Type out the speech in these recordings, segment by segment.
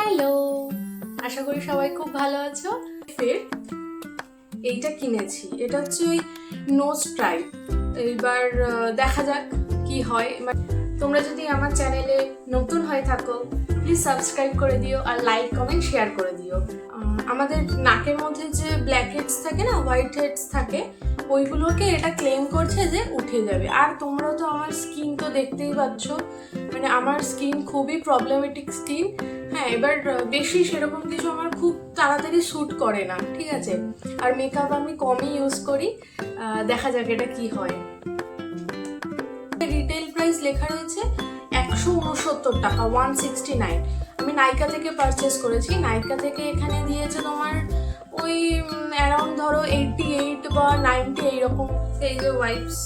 Hello, আশা করি সবাই খুব ভালো আছো। ফের এইটা কিনেছি, এটা হচ্ছে ওই নোজ ট্রাই। এইবার দেখা যাক কি হয়। তোমরা যদি আমার চ্যানেলে নতুন হয়ে থাকো প্লিজ সাবস্ক্রাইব করে দিও আর লাইক কমেন্ট শেয়ার করে দিও। আমাদের নাকের মধ্যে যে ব্ল্যাক হেডস থাকে না, হোয়াইট হেডস থাকে, ওইগুলোকে এটা ক্লেম করছে যে উঠে যাবে। আর তোমরা তো আমার স্কিন তো দেখতেই পাচ্ছ, মানে আমার স্কিন খুবই প্রবলেমেটিক স্কিন। হ্যাঁ, এবার বেশি সেরকম কিছু আমার খুব তাড়াতাড়ি স্যুট করে না, ঠিক আছে। আর মেকআপ আমি কমই ইউজ করি। দেখা যাক এটা কি হয়। রিটেল প্রাইস লেখা রয়েছে 169 টাকা, 169। আমি নাইকা থেকে পারচেস করেছি। নাইকা থেকে এখানে দিয়েছে তোমার ওই অ্যারাউন্ড ধরো 88 বা 90 এইরকম। এই যে ওয়াইপস,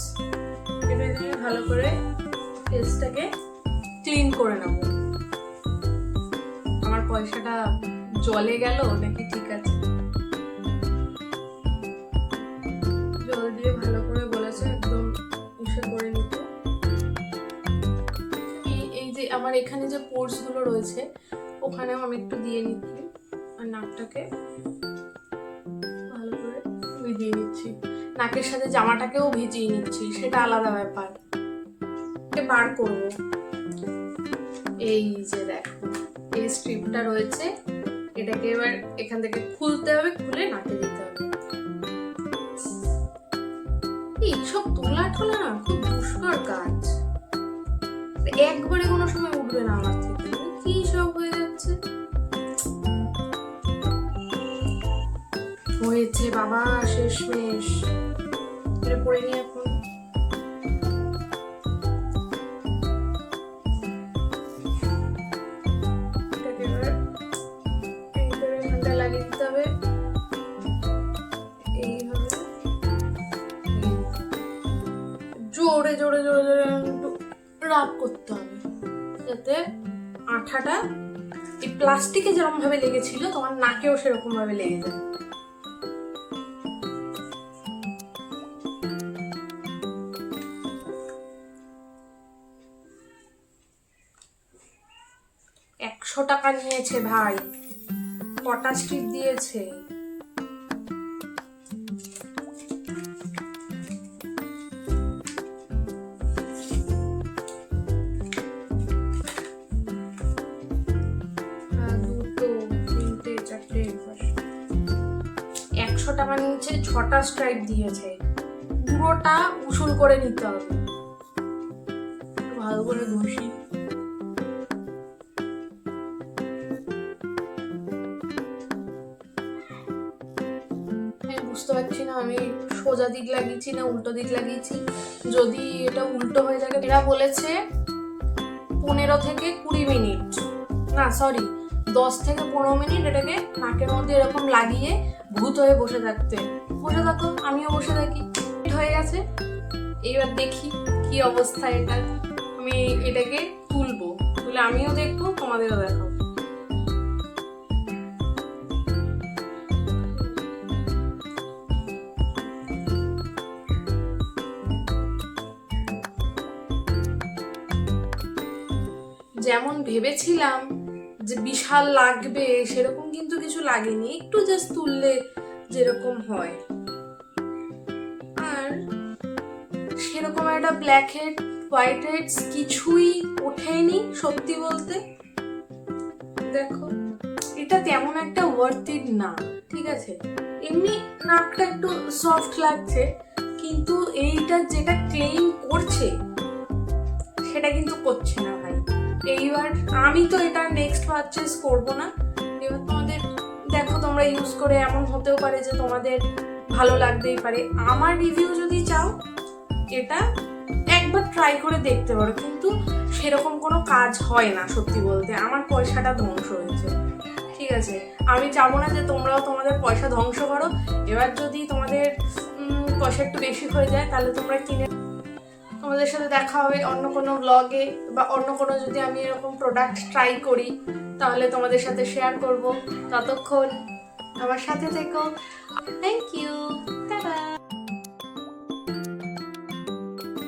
এটা দিয়ে ভালো করে ফেসটাকে ক্লিন করে নেব। আমার পয়সাটা জলে গেল নাকি ঠিক আছে? জল দিয়ে ভালো করে বলেছে একদম ইসে করে নিতে। এই যে আমার এখানে যে পোর্স গুলো রয়েছে ওখানেও আমি একটু দিয়ে নিচ্ছি আর নাকটাকে ভালো করে ভিজিয়ে নিচ্ছি। নাকের সাথে জামাটাকেও ভিজিয়ে নিচ্ছি, সেটা আলাদা ব্যাপার। বার করবো। এই যে দেখো এই স্ট্রিপটা রয়েছে, এটাকে এবার এখান থেকে খুলতে হবে, খুলে নাকে দিতে হবে। এইসব তোলা টোলা না খুব দুষ্কর কাজ, একবারে কোনো সময় উঠবে না আমার থেকে। কি সব হয়ে যাচ্ছে। হয়েছে বাবা, শেষমেশ। এটা পরে নিয়ে এখন লাগিয়ে দিতে হবে এইভাবে, জোরে জোরে জোরে জোরে রাব করতে হবে যাতে আঠাটা এই প্লাস্টিকে যেরকম ভাবে লেগেছিল তোমার নাকেও সেরকম ভাবে লেগে যায়। টাকা নিয়েছে ভাই, কটা স্ট্রিপ দিয়েছে। দুটো, তিনটে, চারটে, 100 টাকা নিয়েছে, 6টা স্ট্রাইপ দিয়েছে। পুরোটা উসুল করে নিতে হবে, ভালো করে ঘষি। বুঝতে পারছি না আমি সোজা দিক লাগিয়েছি না উল্টো দিক লাগিয়েছি। যদি এটা উল্টো হয়ে থাকে, এরা বলেছে 15 থেকে 20 মিনিট, না সরি 10 থেকে 15 মিনিট এটাকে নাকের মধ্যে এরকম লাগিয়ে ভূত হয়ে বসে থাকতে। বসে থাকো, আমিও বসে থাকি। হয়ে গেছে, এইবার দেখি কি অবস্থা এটা। আমি এটাকে তুলবো, তুলে আমিও দেখবো, তোমাদেরও দেখাবো। যেমন ভেবেছিলাম যে বিশাল লাগবে সেরকম কিন্তু কিছু লাগেনি, একটু জাস্ট তুললে যেরকম হয়। আর সেরকম একটা ব্ল্যাক হেড হোয়াইট হেডস কিছুই ওঠেনি সত্যি বলতে। দেখো এটা তেমন একটা ওয়ার্থ ইট না, ঠিক আছে। এমনি নাকটা একটু সফট লাগছে, কিন্তু এইটা যেটা ক্লেম করছে সেটা কিন্তু করছে না ভাই। এইবার আমি তো এটা নেক্সট পারচেস করবো না। এবার তোমাদের দেখো, তোমরা ইউজ করে এমন হতেও পারে যে তোমাদের ভালো লাগতেই পারে। আমার রিভিউ যদি চাও এটা একবার ট্রাই করে দেখতে পারো, কিন্তু সেরকম কোনো কাজ হয় না সত্যি বলতে। আমার পয়সাটা ধ্বংস হয়েছে, ঠিক আছে। আমি চাবো না যে তোমরাও তোমাদের পয়সা ধ্বংস করো। এবার যদি তোমাদের পয়সা একটু বেশি হয়ে যায় তাহলে তোমরা কিনে। তোমাদের সাথে দেখা হবে অন্য কোনো ব্লগে, বা অন্য কোনো যদি আমি এরকম প্রোডাক্ট ট্রাই করি তাহলে তোমাদের সাথে শেয়ার করব। ততক্ষণ আমার সাথে থেকো। Thank you.